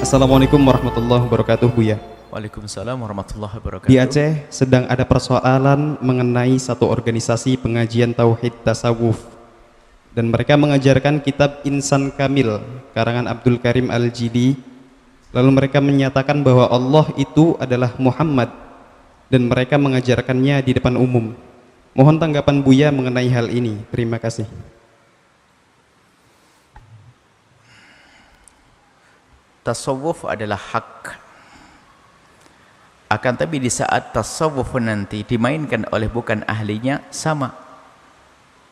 Assalamualaikum warahmatullahi wabarakatuh, Buya. Waalaikumsalam warahmatullahi wabarakatuh. Di Aceh sedang ada persoalan mengenai satu organisasi pengajian tauhid tasawuf, dan mereka mengajarkan kitab Insan Kamil karangan Abdul Karim Al-Jili. Lalu mereka menyatakan bahwa Allah itu adalah Muhammad, dan mereka mengajarkannya di depan umum. Mohon tanggapan Buya mengenai hal ini. Terima kasih. Tasawuf adalah hak. Akan tapi di saat tasawuf nanti dimainkan oleh bukan ahlinya, sama.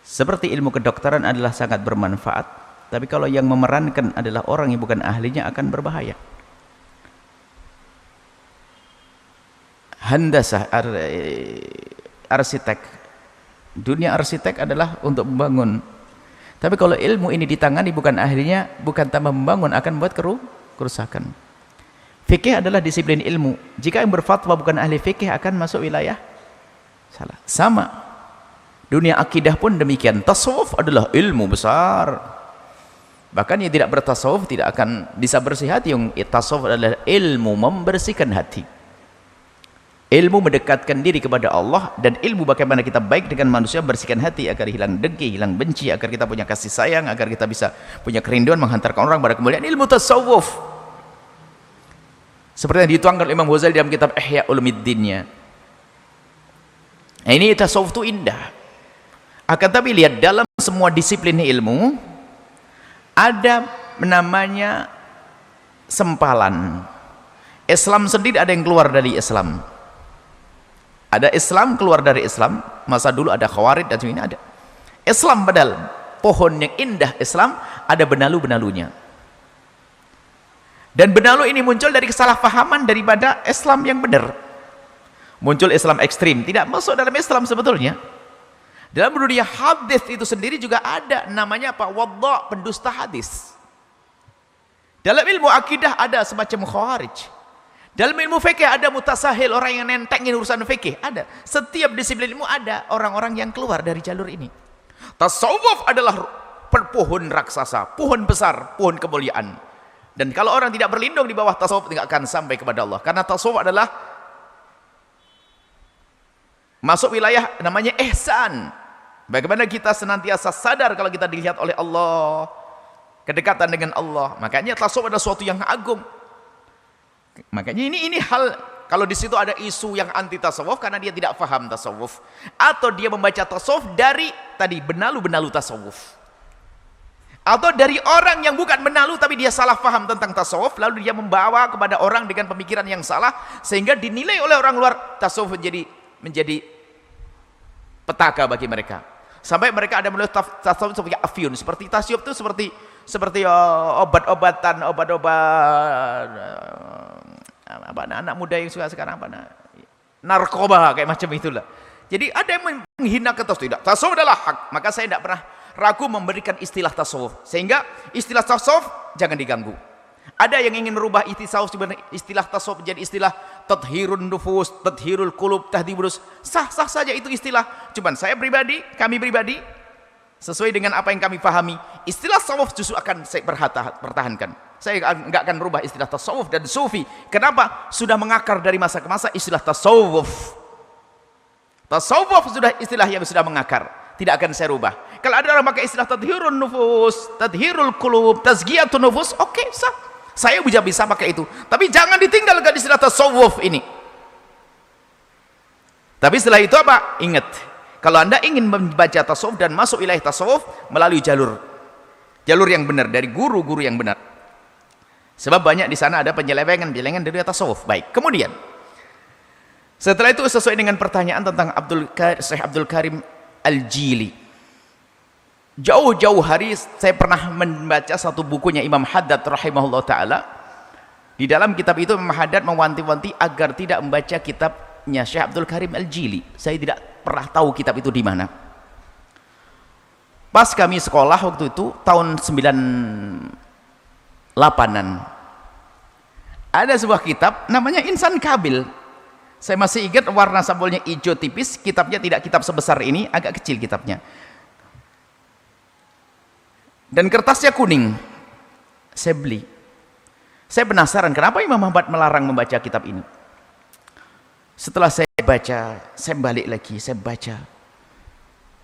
Seperti ilmu kedokteran adalah sangat bermanfaat, tapi kalau yang memerankan adalah orang yang bukan ahlinya akan berbahaya. Handasah, arsitek. Dunia arsitek adalah untuk membangun. Tapi kalau ilmu ini ditangani bukan ahlinya, bukan tambah membangun, akan membuat kerusakan. Fikih adalah disiplin ilmu. Jika yang berfatwa bukan ahli fikih akan masuk wilayah salah. Sama. Dunia akidah pun demikian. Tasawuf adalah ilmu besar. Bahkan yang tidak bertasawuf tidak akan bisa bersih hati. Yang tasawuf adalah ilmu membersihkan hati. Ilmu mendekatkan diri kepada Allah, dan ilmu bagaimana kita baik dengan manusia, bersihkan hati agar hilang dengki, hilang benci, agar kita punya kasih sayang, agar kita bisa punya kerinduan menghantarkan orang pada kemuliaan. Ilmu tasawuf seperti yang dituangkan oleh Imam Ghazali dalam kitab Ihya Ulumuddinnya. Nah, ini tasawuf itu indah. Akan tapi lihat, dalam semua disiplin ilmu ada namanya sempalan. Islam sendiri ada yang keluar dari Islam. Ada Islam keluar dari Islam. Masa dulu ada Khawarij dan sebagainya, ada Islam padahal pohon yang indah Islam, ada benalu-benalunya. Dan benalu ini muncul dari kesalahpahaman daripada Islam yang benar. Muncul Islam ekstrim, tidak masuk dalam Islam sebetulnya. Dalam dunia hadis itu sendiri juga ada namanya apa? Wadda', pendusta hadis. Dalam ilmu akidah ada semacam Khawarij. Dalam ilmu fikih ada mutasahil, orang yang nentengin urusan fikih, ada. Setiap disiplin ilmu ada orang-orang yang keluar dari jalur ini. Tasawuf adalah pohon raksasa, pohon besar, pohon kemuliaan. Dan kalau orang tidak berlindung di bawah tasawuf, tidak akan sampai kepada Allah. Karena tasawuf adalah masuk wilayah namanya ihsan. Bagaimana kita senantiasa sadar kalau kita dilihat oleh Allah, kedekatan dengan Allah. Makanya tasawuf adalah sesuatu yang agung. Makanya ini hal, kalau di situ ada isu yang anti tasawuf karena dia tidak paham tasawuf, atau dia membaca tasawuf dari tadi benalu-benalu tasawuf, atau dari orang yang bukan benalu tapi dia salah paham tentang tasawuf, lalu dia membawa kepada orang dengan pemikiran yang salah sehingga dinilai oleh orang luar tasawuf menjadi petaka bagi mereka, sampai mereka ada melihat tasawuf sebagai afyun, seperti tasawuf itu seperti obat-obatan, apa anak muda yang suka sekarang narkoba kayak macam itulah. Jadi ada yang menghina ke tasawuf. Tidak, tasawuf adalah hak. Maka saya tidak pernah ragu memberikan istilah tasawuf, sehingga istilah tasawuf jangan diganggu. Ada yang ingin merubah istilah tasawuf menjadi istilah tathhirun nufus, tathhirul qulub, tahdhibus. Sah-sah saja itu istilah. Cuman kami pribadi sesuai dengan apa yang kami pahami, istilah tasawuf justru akan saya pertahankan. Saya enggak akan merubah istilah tasawuf dan sufi. Kenapa? Sudah mengakar dari masa ke masa istilah tasawuf. Tasawuf sudah istilah yang sudah mengakar, tidak akan saya rubah. Kalau ada orang pakai istilah tathhirun nufus, tathhirul qulub, tazkiyatun nufus, oke, sah. Saya bisa pakai itu. Tapi jangan ditinggalkan istilah tasawuf ini. Tapi setelah itu apa? Ingat, kalau Anda ingin membaca tasawuf dan masuk wilayah tasawuf melalui jalur yang benar, dari guru-guru yang benar. Sebab banyak di sana ada penyelewengan dari tasawuf. Baik, kemudian setelah itu sesuai dengan pertanyaan tentang Syekh Abdul Karim Al-Jili. Jauh-jauh hari saya pernah membaca satu bukunya Imam Haddad rahimahullah ta'ala. Di dalam kitab itu Imam Haddad mewanti-wanti agar tidak membaca kitabnya Syekh Abdul Karim Al-Jili. Saya tidak pernah tahu kitab itu di mana. Pas kami sekolah waktu itu tahun 98-an, ada sebuah kitab namanya Insan Kamil. Saya masih ingat warna sampulnya hijau tipis, kitabnya tidak kitab sebesar ini, agak kecil kitabnya, dan kertasnya kuning. Saya beli. Saya penasaran kenapa Imam Ahmad melarang membaca kitab ini. Setelah saya baca, saya balik lagi, saya baca.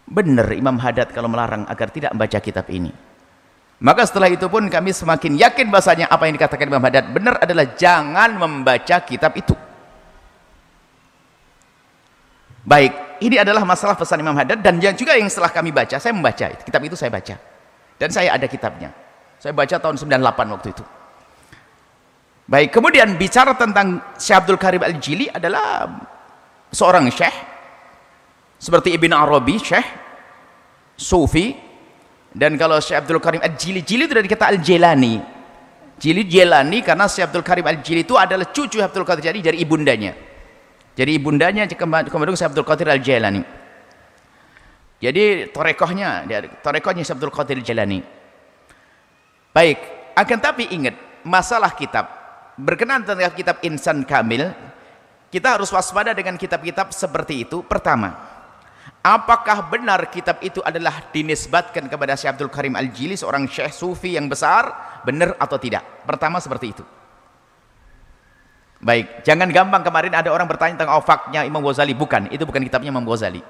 Benar Imam Haddad kalau melarang agar tidak membaca kitab ini. Maka setelah itu pun kami semakin yakin bahasanya apa yang dikatakan Imam Haddad benar adalah jangan membaca kitab itu. Baik, ini adalah masalah pesan Imam Haddad, dan yang juga yang setelah kami baca, saya membaca kitab itu, saya baca. Dan saya ada kitabnya. Saya baca tahun 98 waktu itu. Baik, kemudian bicara tentang Syekh Abdul Karim Al-Jili adalah seorang syekh seperti Ibn Arabi, syekh Sufi. Dan kalau Syekh Abdul Karim Al-Jili, Jili itu dari kata Al-Jilani. Jili Jilani karena Syekh Abdul Karim Al-Jili itu adalah cucu Abdul Qadir Jilani dari ibundanya. Jadi ibundanya kemudian Syekh Abdul Qadir Al-Jilani. Jadi torekohnya Syekh Abdul Qadir Al-Jilani. Baik, akan tapi ingat masalah kitab berkenaan tentang kitab Insan Kamil, kita harus waspada dengan kitab-kitab seperti itu. Pertama, apakah benar kitab itu adalah dinisbatkan kepada Syekh Abdul Karim Al-Jili, seorang syekh sufi yang besar, benar atau tidak? Pertama seperti itu. Baik, jangan gampang kemarin ada orang bertanya tentang Awfaqnya Imam Ghazali. Bukan, itu bukan kitabnya Imam Ghazali.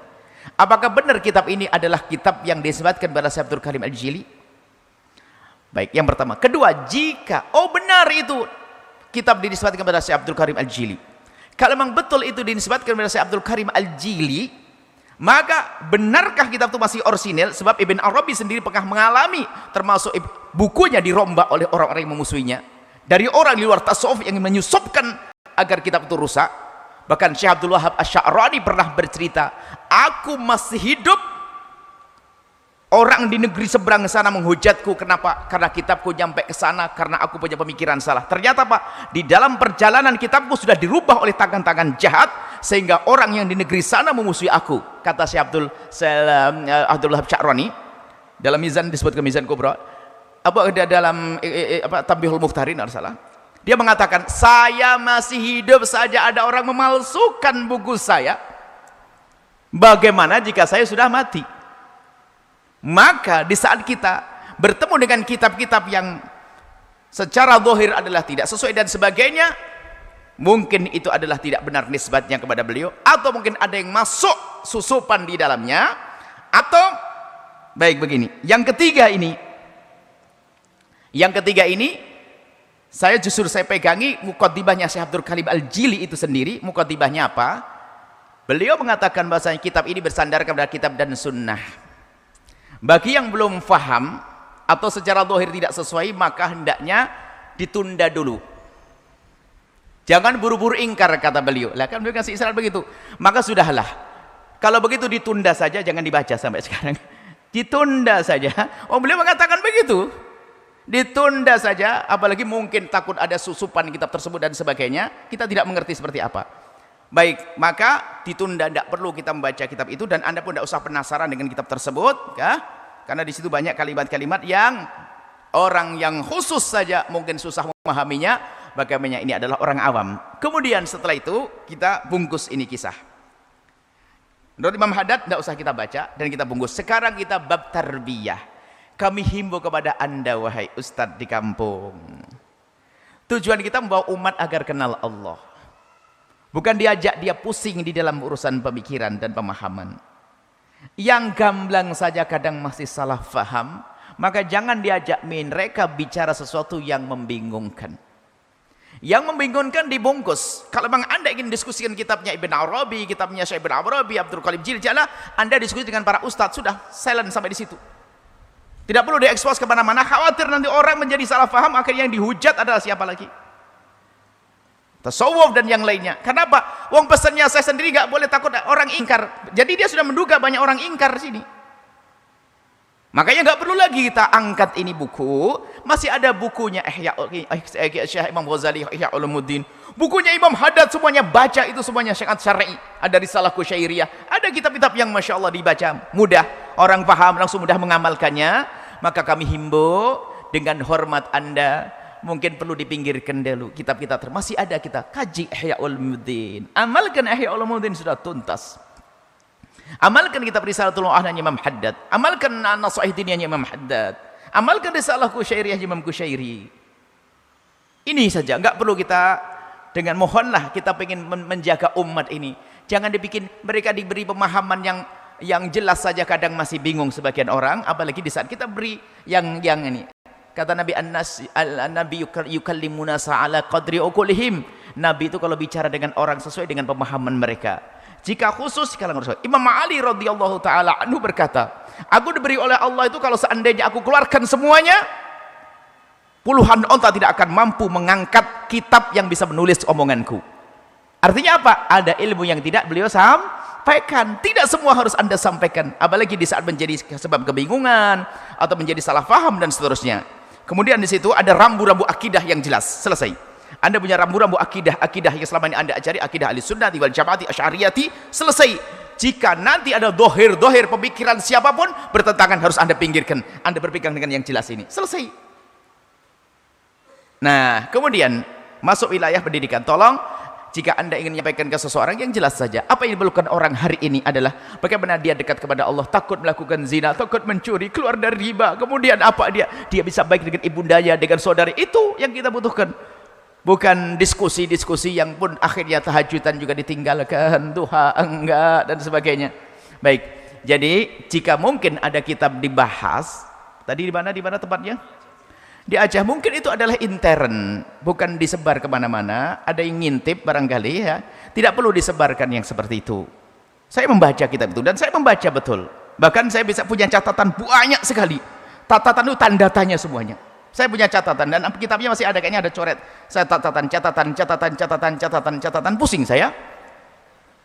Apakah benar kitab ini adalah kitab yang dinisbatkan kepada Syekh Abdul Karim Al-Jili? Baik, yang pertama. Kedua, jika benar itu kitab dinisbatkan kepada Syekh Abdul Karim Al-Jili, kalau memang betul itu dinisbatkan kepada Syekh Abdul Karim Al-Jili, maka benarkah kitab itu masih orisinil? Sebab Ibn Arabi sendiri pernah mengalami, termasuk bukunya dirombak oleh orang-orang yang memusuhinya, dari orang di luar tasawuf yang menyusupkan agar kitab itu rusak. Bahkan Syekh Abdul Wahab Asy-Sya'rani pernah bercerita, aku masih hidup, orang di negeri seberang sana menghujatku. Kenapa? Karena kitabku nyampe ke sana karena aku punya pemikiran salah. Ternyata Pak, di dalam perjalanan kitabku sudah dirubah oleh tangan-tangan jahat sehingga orang yang di negeri sana memusuhi aku. Kata Syekh Abdul Wahab Asy-Sya'rani dalam Mizan, disebutkan Mizan Kubra, dalam Tambihul Mukhtarin, salah. Dia mengatakan, saya masih hidup saja ada orang memalsukan buku saya. Bagaimana jika saya sudah mati? Maka di saat kita bertemu dengan kitab-kitab yang secara zahir adalah tidak sesuai dan sebagainya, mungkin itu adalah tidak benar nisbatnya kepada beliau, atau mungkin ada yang masuk susupan di dalamnya, atau baik begini. Yang ketiga ini saya pegangi muqaddimahnya Syekh Abdul Karim Al-Jili itu sendiri. Muqaddimahnya apa? Beliau mengatakan bahasanya kitab ini bersandar kepada kitab dan sunnah. Bagi yang belum faham atau secara zahir tidak sesuai, maka hendaknya ditunda dulu. Jangan buru-buru ingkar, kata beliau. Lah kan beliau kasih isyarat begitu. Maka sudahlah. Kalau begitu ditunda saja, jangan dibaca sampai sekarang. Ditunda saja. Beliau mengatakan begitu. Ditunda saja, apalagi mungkin takut ada susupan kitab tersebut dan sebagainya. Kita tidak mengerti seperti apa. Baik, maka ditunda, tidak perlu kita membaca kitab itu, dan Anda pun tidak usah penasaran dengan kitab tersebut, ya? Karena di situ banyak kalimat-kalimat yang orang yang khusus saja mungkin susah memahaminya, bagaimana ini adalah orang awam. Kemudian setelah itu kita bungkus ini kisah. Menurut Imam Haddad tidak usah kita baca dan kita bungkus. Sekarang kita bab tarbiyah. Kami himbau kepada Anda wahai ustadz di kampung. Tujuan kita membawa umat agar kenal Allah. Bukan diajak dia pusing di dalam urusan pemikiran dan pemahaman. Yang gamblang saja kadang masih salah faham, maka jangan diajak mereka bicara sesuatu yang membingungkan. Yang membingungkan dibungkus. Kalau memang Anda ingin diskusikan kitabnya Ibn Arabi, kitabnya Syekh Ibn Arabi, Abdul Qadir Jilani, Anda diskusi dengan para ustadz, sudah silent sampai di situ. Tidak perlu diekspos kemana-mana, khawatir nanti orang menjadi salah faham, akhirnya yang dihujat adalah siapa lagi? Tasawuf dan yang lainnya. Kenapa? Wong pesannya saya sendiri nggak boleh, takut orang ingkar. Jadi dia sudah menduga banyak orang ingkar di sini. Makanya nggak perlu lagi kita angkat ini buku. Masih ada bukunya Syekh Imam Ghazali, Ihya Ulumuddin. Bukunya Imam Haddad semuanya baca, itu semuanya syiat syar'i. Ada risalah Qusyairiyah. Ada kitab-kitab yang Masya Allah dibaca mudah. Orang paham, langsung mudah mengamalkannya. Maka kami himbau dengan hormat Anda, mungkin perlu dipinggirkan dulu kitab-kitab. Masih ada kita kaji Ihya Ulumuddin. Amalkan Ihya Ulumuddin sudah tuntas. Amalkan kitab Risalatul Mu'ahnan Imam Haddad. Amalkan An-Nasha'ih Diniyah Imam Haddad. Amalkan risalah Qusyairiyah Imam Qusyairi. Ini saja, nggak perlu kita dengan mohonlah kita pengen menjaga umat ini. Jangan dibikin mereka diberi pemahaman yang jelas saja kadang masih bingung sebagian orang, apalagi di saat kita beri yang ini. Kata Nabi Nabi yukallimuna ala qadri uqulihim. Nabi itu kalau bicara dengan orang sesuai dengan pemahaman mereka. Jika khusus kalangan Rasul, Imam Ali radhiyallahu taala anhu berkata, aku diberi oleh Allah itu kalau seandainya aku keluarkan semuanya, puluhan onta tidak akan mampu mengangkat kitab yang bisa menulis omonganku. Artinya apa? Ada ilmu yang tidak beliau sampaikan. Tidak semua harus Anda sampaikan, apalagi di saat menjadi sebab kebingungan atau menjadi salah faham dan seterusnya. Kemudian di situ ada rambu-rambu akidah yang jelas. Selesai. Anda punya rambu-rambu akidah yang selama ini Anda ajari, akidah Ahlussunnah wal Jamaah Asy'ariyati, selesai. Jika nanti ada dohir pemikiran siapapun bertentangan, harus Anda pinggirkan. Anda berpegang dengan yang jelas ini. Selesai. Nah, kemudian masuk wilayah pendidikan. Tolong, jika Anda ingin menyampaikan ke seseorang yang jelas saja. Apa yang diperlukan orang hari ini adalah bagaimana dia dekat kepada Allah, takut melakukan zina, takut mencuri, keluar dari riba. Kemudian apa dia bisa baik dengan ibundanya, dengan saudari. Itu yang kita butuhkan. Bukan diskusi-diskusi yang pun akhirnya tahajudan juga ditinggalkan, duha enggak dan sebagainya. Baik. Jadi jika mungkin ada kitab dibahas, tadi di mana tempatnya? Di Aceh, mungkin itu adalah intern, bukan disebar kemana-mana. Ada yang ngintip barangkali ya. Tidak perlu disebarkan yang seperti itu. Saya membaca kitab itu dan saya membaca betul. Bahkan saya bisa punya catatan banyak sekali. Catatan itu tanda tanya semuanya. Saya punya catatan dan kitabnya masih ada, kayaknya ada coret. Saya catatan, pusing saya.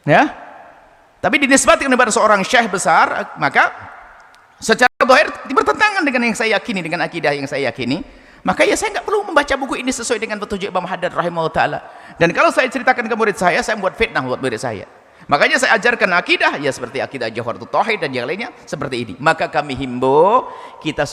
Ya. Tapi dinisbatkan kepada seorang syekh besar, maka secara zahir bertentangan dengan yang saya yakini, dengan akidah yang saya yakini. Maka ya saya nggak perlu membaca buku ini sesuai dengan petunjuk Imam Haddad rahimahullah taala. Dan kalau saya ceritakan ke murid saya membuat fitnah buat murid saya. Makanya saya ajarkan akidah ya seperti akidah Jawharatul Tauhid dan yang lainnya seperti ini. Maka kami himbau, kita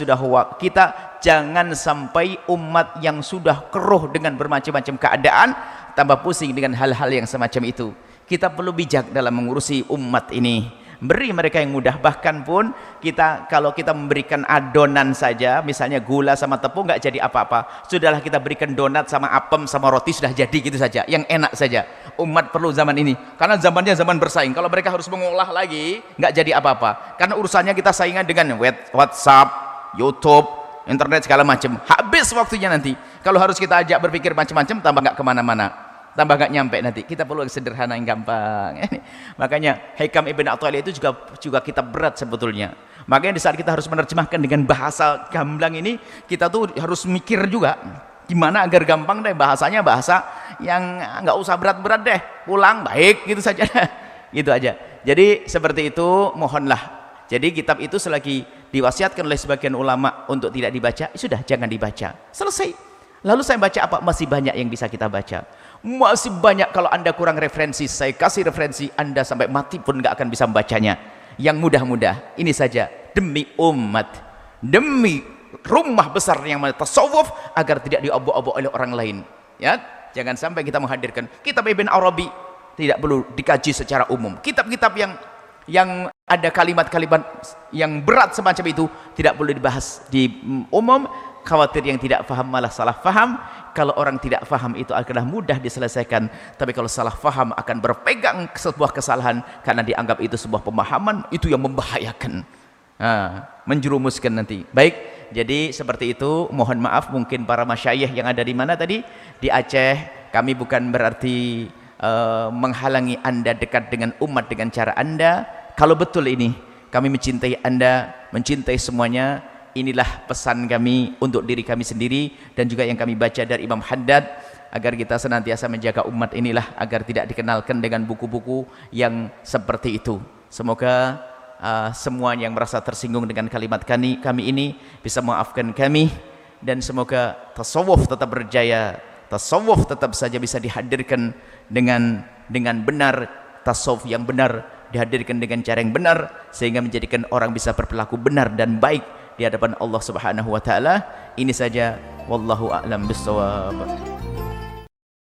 jangan sampai umat yang sudah keruh dengan bermacam-macam keadaan tambah pusing dengan hal-hal yang semacam itu. Kita perlu bijak dalam mengurusi umat ini. Beri mereka yang mudah. Bahkan pun kalau kita memberikan adonan saja, misalnya gula sama tepung nggak jadi apa-apa, sudahlah kita berikan donat sama apem sama roti, sudah jadi gitu saja, yang enak saja. Umat perlu zaman ini, karena zamannya zaman bersaing. Kalau mereka harus mengolah lagi, nggak jadi apa-apa, karena urusannya kita saingan dengan WhatsApp, YouTube, internet segala macam. Habis waktunya nanti. Kalau harus kita ajak berpikir macam-macam, tambah nggak kemana-mana, tambah gak nyampe nanti. Kita perlu yang sederhana, yang gampang. Makanya Hikam Ibn Athaillah itu juga kitab berat sebetulnya. Makanya di saat kita harus menerjemahkan dengan bahasa gamblang ini, kita tuh harus mikir juga gimana agar gampang deh bahasanya, bahasa yang nggak usah berat-berat deh, pulang baik gitu saja. Gitu aja. Jadi seperti itu, mohonlah. Jadi kitab itu selagi diwasiatkan oleh sebagian ulama untuk tidak dibaca, sudah jangan dibaca. Selesai. Lalu saya baca apa? Masih banyak yang bisa kita baca. Masih banyak. Kalau Anda kurang referensi, saya kasih referensi, Anda sampai mati pun nggak akan bisa membacanya. Yang mudah-mudah ini saja, demi umat, demi rumah besar yang tasawuf, agar tidak diobok-obok oleh orang lain. Ya, jangan sampai kita menghadirkan kitab Ibn Arabi, tidak perlu dikaji secara umum. Kitab-kitab yang ada kalimat-kalimat yang berat semacam itu tidak perlu dibahas di umum. Khawatir yang tidak paham malah salah paham. Kalau orang tidak paham itu akan mudah diselesaikan, tapi kalau salah paham akan berpegang sebuah kesalahan karena dianggap itu sebuah pemahaman, itu yang membahayakan, menjerumuskan nanti. Baik, jadi seperti itu. Mohon maaf mungkin para masyayikh yang ada di mana tadi di Aceh. Kami bukan berarti menghalangi Anda dekat dengan umat dengan cara Anda. Kalau betul ini kami mencintai Anda, mencintai semuanya, inilah pesan kami untuk diri kami sendiri dan juga yang kami baca dari Imam Haddad, agar kita senantiasa menjaga umat inilah agar tidak dikenalkan dengan buku-buku yang seperti itu. Semoga semua yang merasa tersinggung dengan kalimat kami ini bisa memaafkan kami, dan semoga tasawuf tetap berjaya, tasawuf tetap saja bisa dihadirkan dengan benar, tasawuf yang benar dihadirkan dengan cara yang benar, sehingga menjadikan orang bisa berperilaku benar dan baik di hadapan Allah Subhanahu wa taala. Ini saja, wallahu a'lam bissawab.